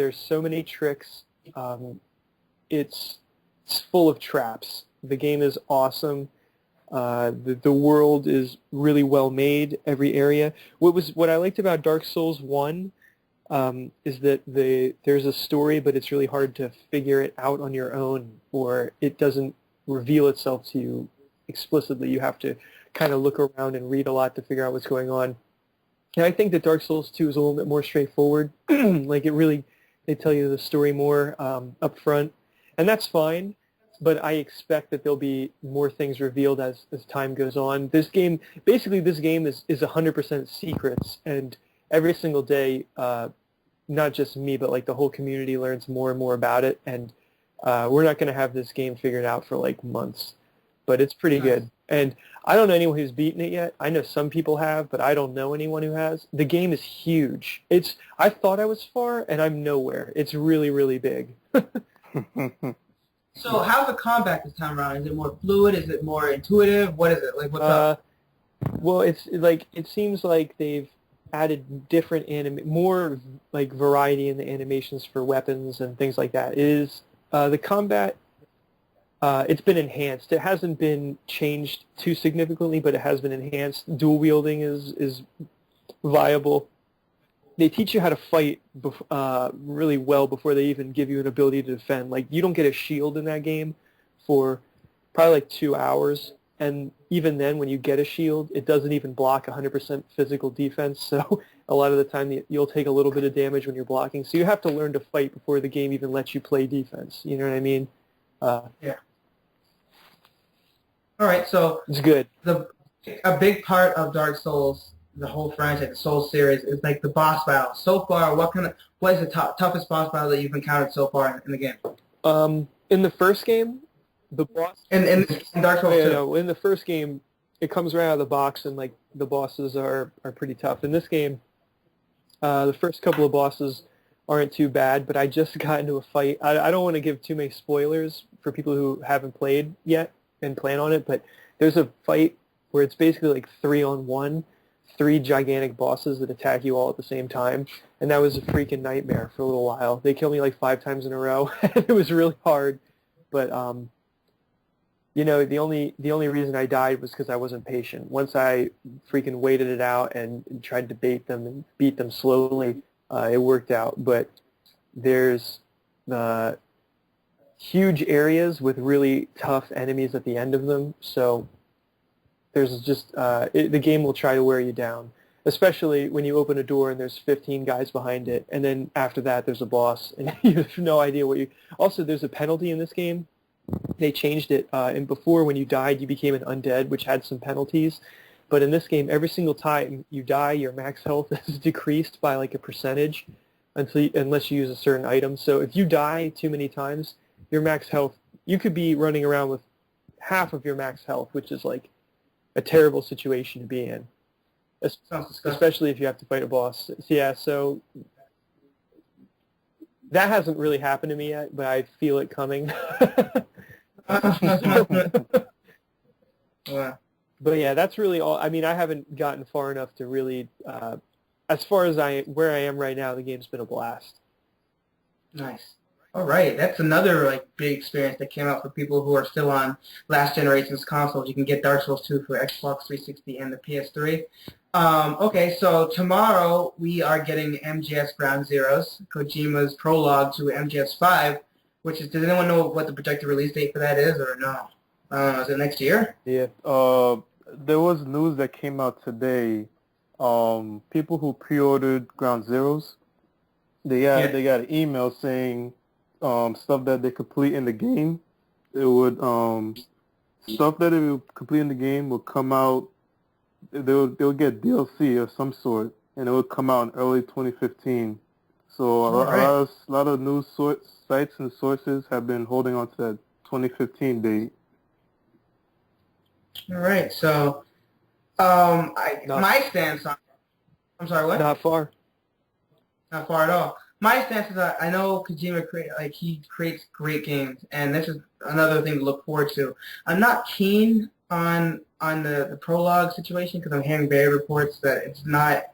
There's so many tricks. It's full of traps. The game is awesome. The world is really well made. Every area. What I liked about Dark Souls 1 is that there's a story, but it's really hard to figure it out on your own, or it doesn't reveal itself to you explicitly. You have to kind of look around and read a lot to figure out what's going on. And I think that Dark Souls 2 is a little bit more straightforward. Like they tell you the story more up front, and that's fine. But I expect that there'll be more things revealed as time goes on. This game is 100% secrets, and every single day, not just me, but like the whole community learns more and more about it. And we're not going to have this game figured out for like months, but it's pretty good. And I don't know anyone who's beaten it yet. I know some people have, but I don't know anyone who has. The game is huge. I thought I was far, and I'm nowhere. It's really, really big. So how's the combat this time around? Is it more fluid? Is it more intuitive? What is it? Like, what's up? Well, it seems like they've added different more like variety in the animations for weapons and things like that. It is the combat? It's been enhanced. It hasn't been changed too significantly, but it has been enhanced. Dual wielding is viable. They teach you how to fight really well before they even give you an ability to defend. Like, you don't get a shield in that game for probably like 2 hours, and even then, when you get a shield, it doesn't even block 100% physical defense, so a lot of the time you'll take a little bit of damage when you're blocking. So you have to learn to fight before the game even lets you play defense. You know what I mean? Yeah. All right, so it's good. A big part of Dark Souls, the whole franchise, the Souls series, is like the boss battle. So far, what is the toughest boss battle that you've encountered so far in the game? In the first game, the boss in Dark Souls 2. No, in the first game, it comes right out of the box, and like the bosses are pretty tough. In this game, the first couple of bosses aren't too bad, but I just got into a fight. I don't want to give too many spoilers for people who haven't played yet and plan on it, but there's a fight where it's basically like 3-on-1, 3 gigantic bosses that attack you all at the same time, and that was a freaking nightmare for a little while. They killed me like 5 times in a row, and it was really hard. But you know, the only reason I died was because I wasn't patient. Once I freaking waited it out and tried to bait them and beat them slowly, it worked out. But there's huge areas with really tough enemies at the end of them, so there's just the game will try to wear you down, especially when you open a door and there's 15 guys behind it, and then after that there's a boss, and you have no idea what you... Also, there's a penalty in this game. They changed it, and before, when you died, you became an undead, which had some penalties, but in this game, every single time you die, your max health is decreased by like a percentage unless you use a certain item. So if you die too many times, your max health, you could be running around with half of your max health, which is like a terrible situation to be in, especially if you have to fight a boss. So, yeah, so that hasn't really happened to me yet, but I feel it coming. But yeah, that's really all. I mean, I haven't gotten far enough to really, as far as where I am right now, the game's been a blast. Nice. All right, that's another like big experience that came out for people who are still on last generation's consoles. You can get Dark Souls 2 for Xbox 360 and the PS3. Okay, so tomorrow we are getting MGS Ground Zeroes, Kojima's prologue to MGS 5, which is, does anyone know what the projected release date for that is, or no? Is it next year? Yeah. There was news that came out today. People who pre-ordered Ground Zeroes, they got an email saying stuff that they complete in the game. It would stuff that they would complete in the game would come out. They'll get DLC of some sort, and it would come out in early 2015. So a lot of news sites and sources have been holding on to that 2015 date. All right. So my stance on... I'm sorry, what? Not far. Not far at all. My stance is that I know Kojima he creates great games, and this is another thing to look forward to. I'm not keen on the prologue situation because I'm hearing various reports that it's not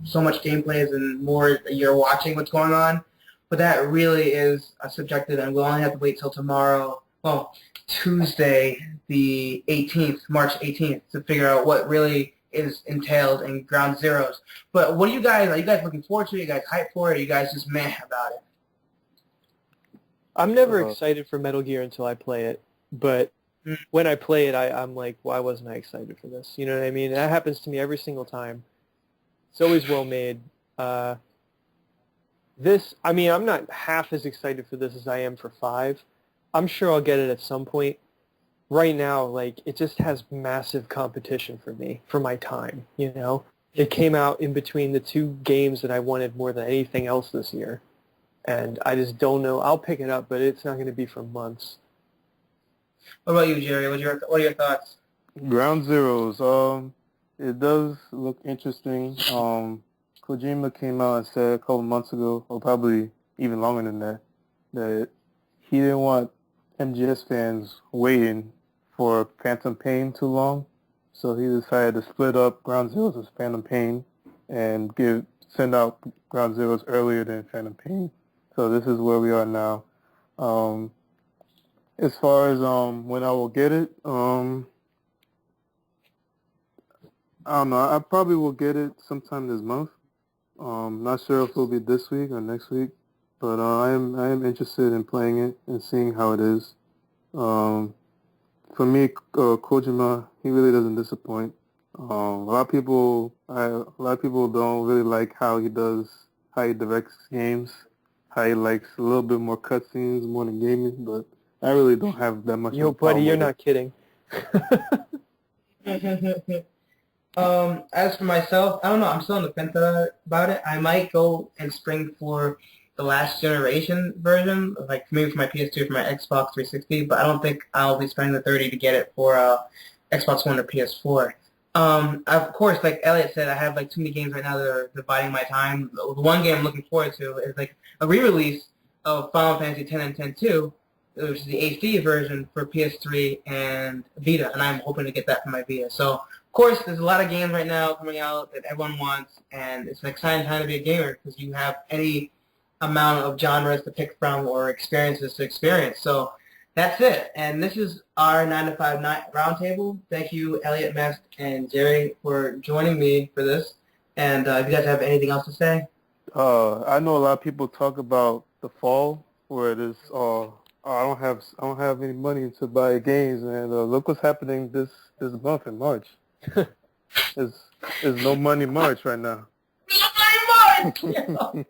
so much gameplay as in more you're watching what's going on. but that really is subjective, and we'll only have to wait till tomorrow. Well, Tuesday, the 18th, March 18th, to figure out what really is entailed in Ground Zeroes. But what are you guys looking forward to? Are you guys hyped for it? Or are you guys just meh about it? I'm never excited for Metal Gear until I play it, but when I play it, I'm like, why wasn't I excited for this? You know what I mean? That happens to me every single time. It's always well made. I'm not half as excited for this as I am for 5. I'm sure I'll get it at some point. Right now, like, it just has massive competition for me, for my time, you know? It came out in between the 2 games that I wanted more than anything else this year. And I just don't know. I'll pick it up, but it's not going to be for months. What about you, Jerry? What are your thoughts? Ground Zeroes. It does look interesting. Kojima came out and said a couple months ago, or probably even longer than that, that he didn't want MGS fans waiting for Phantom Pain too long. So he decided to split up Ground Zeroes as Phantom Pain and send out Ground Zeroes earlier than Phantom Pain. So this is where we are now. As far as when I will get it, I don't know. I probably will get it sometime this month. Not sure if it'll be this week or next week, but I am interested in playing it and seeing how it is. For me, Kojima, he really doesn't disappoint. A lot of people don't really like how he directs games, how he likes a little bit more cutscenes more than gaming, but I really don't have that much. Yo, buddy, you're not kidding. As for myself, I don't know. I'm still on the fence about it. I might go and spring for the last generation version, like maybe for my PS2, for my Xbox 360, but I don't think I'll be spending the $30 to get it for Xbox One or PS4. Of course, like Elliot said, I have like too many games right now that are dividing my time. The one game I'm looking forward to is like a re-release of Final Fantasy X and X-2, which is the HD version for PS3 and Vita, and I'm hoping to get that for my Vita. So, of course, there's a lot of games right now coming out that everyone wants, and it's an exciting time to be a gamer because you have any amount of genres to pick from or experiences to experience. So that's it. And this is our 9 to 5 roundtable. Thank you, Elliot, Mest, and Jerry, for joining me for this. And if you guys have anything else to say? I know a lot of people talk about the fall, where it is, I don't have any money to buy games, and look what's happening this month in March. There's no money March right now. No money March!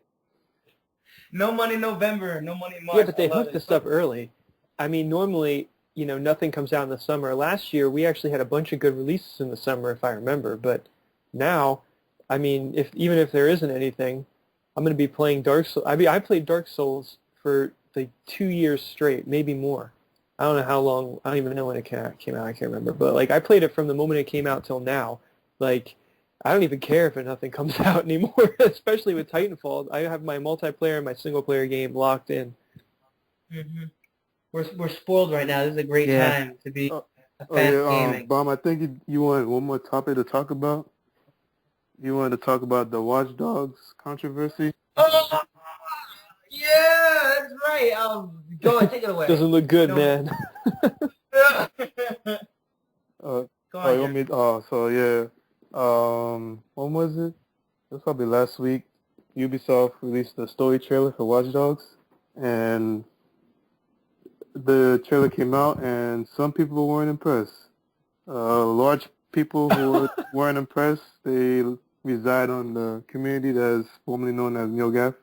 No money November, no money March. Yeah, but they hooked us up early. I mean, normally, nothing comes out in the summer. Last year, we actually had a bunch of good releases in the summer, if I remember. But now, I mean, even if there isn't anything, I'm going to be playing Dark Souls. I played Dark Souls for like 2 years straight, maybe more. I don't know how long. I don't even know when it came out. I can't remember. But like, I played it from the moment it came out till now. Like, I don't even care if nothing comes out anymore, especially with Titanfall. I have my multiplayer and my single-player game locked in. Mm-hmm. We're spoiled right now. This is a great time to be a fan of gaming. Bam, I think you wanted one more topic to talk about. You wanted to talk about the Watch Dogs controversy? Oh, yeah, that's right. Go ahead, take it away. Doesn't look good, man. Go on, you want me? So yeah. When was it? It was probably last week. Ubisoft released the story trailer for Watch Dogs, and the trailer came out, and some people weren't impressed. Large people who weren't impressed, they reside on the community that is formerly known as NeoGAF.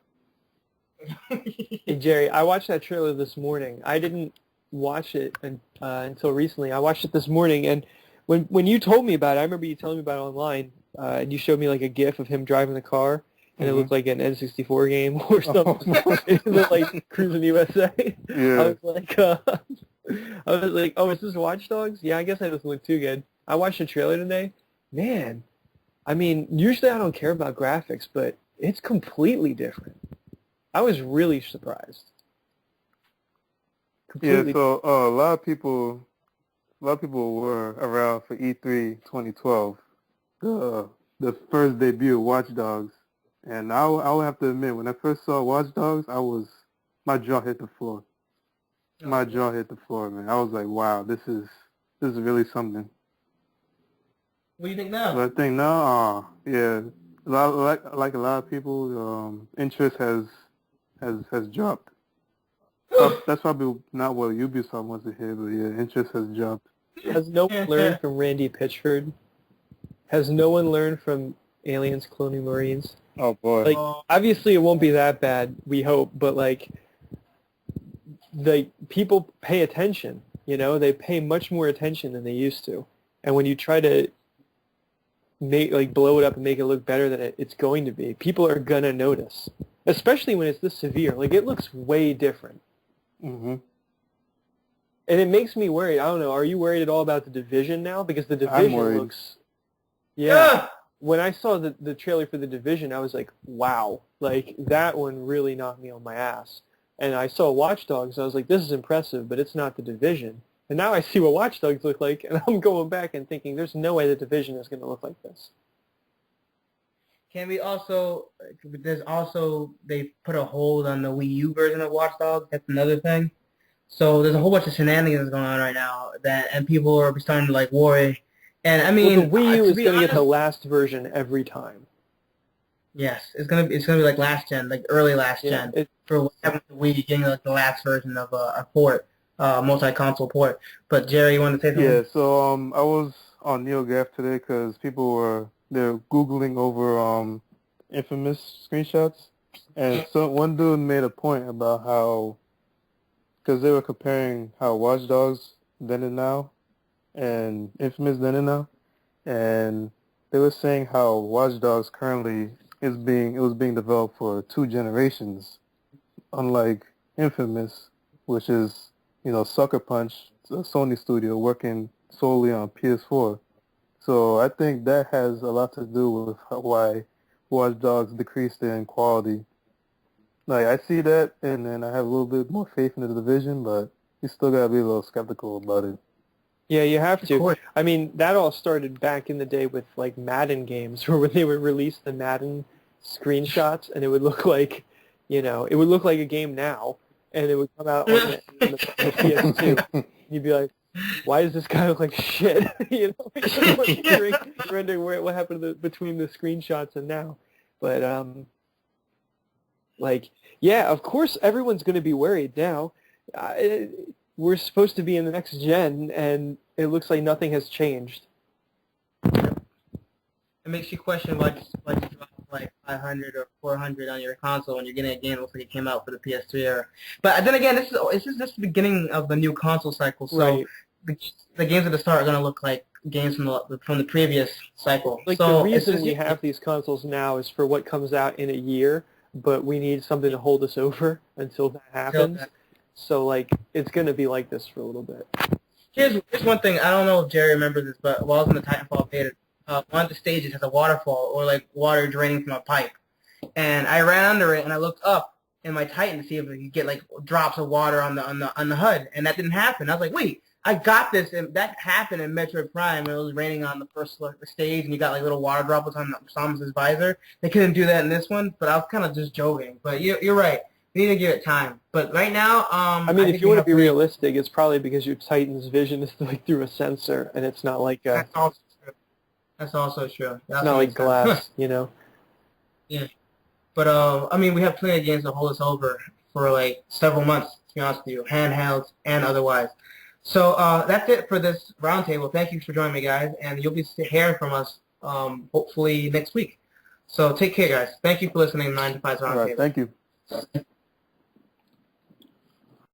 Hey, Jerry, I watched that trailer this morning. I didn't watch it until recently. I watched it this morning, and when you told me about it, I remember you telling me about it online, and you showed me like a GIF of him driving the car, and it looked like an N64 game or something. It looked like Cruising USA. Yeah. I was like, oh, is this Watch Dogs? Yeah, I guess that doesn't look too good. I watched the trailer today. Man, I mean, usually I don't care about graphics, but it's completely different. I was really surprised. Completely. Yeah, so a lot of people were around for E3 2012, the first debut of Watch Dogs, And I'll have to admit, when I first saw Watch Dogs, my jaw hit the floor. My jaw hit the floor, man. I was like, wow, this is really something. What do you think now? But I think now, yeah, like a lot of people, interest has dropped. That's probably not what Ubisoft wants to hear, but yeah, interest has dropped. Has no one learned from Randy Pitchford? Has no one learned from Aliens Cloning Marines? Oh boy! Like, obviously it won't be that bad, we hope, but like, people pay attention. You know, they pay much more attention than they used to. And when you try to blow it up and make it look better than it's going to be, people are gonna notice, especially when it's this severe. Like, it looks way different. Mm-hmm. And it makes me worried. I don't know. Are you worried at all about The Division now? Because The Division looks... Yeah. When I saw the trailer for The Division, I was like, wow. Like, that one really knocked me on my ass. And I saw Watch Dogs, I was like, this is impressive, but it's not The Division. And now I see what Watch Dogs look like, and I'm going back and thinking, there's no way The Division is going to look like this. Can we also... They put a hold on the Wii U version of Watch Dogs. That's another thing. So there's a whole bunch of shenanigans going on right now, and people are starting to like worry. And I mean, well, the Wii U is going to get the last version every time. Yes, it's gonna be like last gen, like early last gen. For what happened to Wii, getting like the last version of a port, multi-console port. But Jerry, you wanted to say something? Yeah. So I was on NeoGAF today because they're googling over Infamous screenshots, and so one dude made a point about how. Because they were comparing how Watch Dogs then and now, and Infamous then and now, and they were saying how Watch Dogs currently was being developed for 2 generations, unlike Infamous, which is Sucker Punch, a Sony studio working solely on PS4. So I think that has a lot to do with why Watch Dogs decreased in quality. Like, I see that, and then I have a little bit more faith in the Division, but you still gotta be a little skeptical about it. Yeah, you have to. I mean, that all started back in the day with, like, Madden games, where when they would release the Madden screenshots, and it would look like, it would look like a game now, and it would come out on the PS2. You'd be like, why does this guy look like shit? You're wondering what happened between the screenshots and now. But, yeah, of course everyone's going to be worried now. We're supposed to be in the next gen, and it looks like nothing has changed. It makes you question why you drop like 500 or 400 on your console when you're getting a game that looks like it came out for the PS3 era. But then again, this is just the beginning of the new console cycle, so the games at the start are going to look like games from the previous cycle. Like, the reason we have these consoles now is for what comes out in a year, but we need something to hold us over until that happens. So, like, it's going to be like this for a little bit. Here's one thing. I don't know if Jerry remembers this, but while I was in the TitanFall beta, one of the stages has a waterfall, or, like, water draining from a pipe. And I ran under it, and I looked up in my Titan to see if I could get, like, drops of water on the HUD, and that didn't happen. I was like, wait, I got this, and that happened in Metroid Prime when it was raining on the first stage, and you got, like, little water droplets on Samus's visor. They couldn't do that in this one, but I was kind of just joking. But you're right. We need to give it time. But right now, I mean, if you want to be realistic, it's probably because your Titan's vision is like through a sensor, and it's not like That's also true. That's also true. It's not like glass, Yeah. But, I mean, we have plenty of games to hold us over for, like, several months, to be honest with you, handhelds and otherwise. So that's it for this roundtable. Thank you for joining me, guys, and you'll be hearing from us hopefully next week. So take care, guys. Thank you for listening to 9 to 5's Roundtable. All right, thank you.